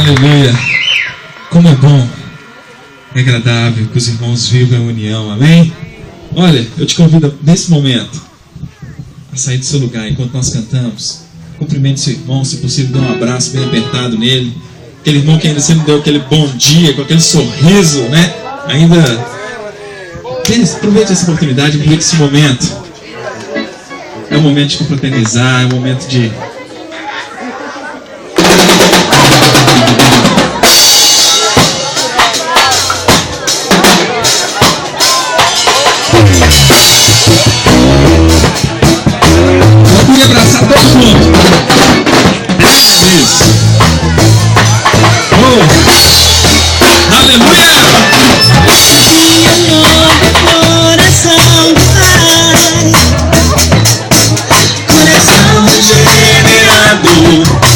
Aleluia. Como é bom, é agradável que os irmãos vivam a união, amém? Olha, eu te convido nesse momento a sair do seu lugar enquanto nós cantamos. Cumprimente seu irmão, se possível, dê um abraço bem apertado nele. Aquele irmão que ainda você não deu aquele bom dia, com aquele sorriso, né? Ainda aproveite essa oportunidade, aproveite esse momento. É o momento de confraternizar, é o momento de abraçar todo mundo. Isso. Oh. Aleluia. Coração regenerado.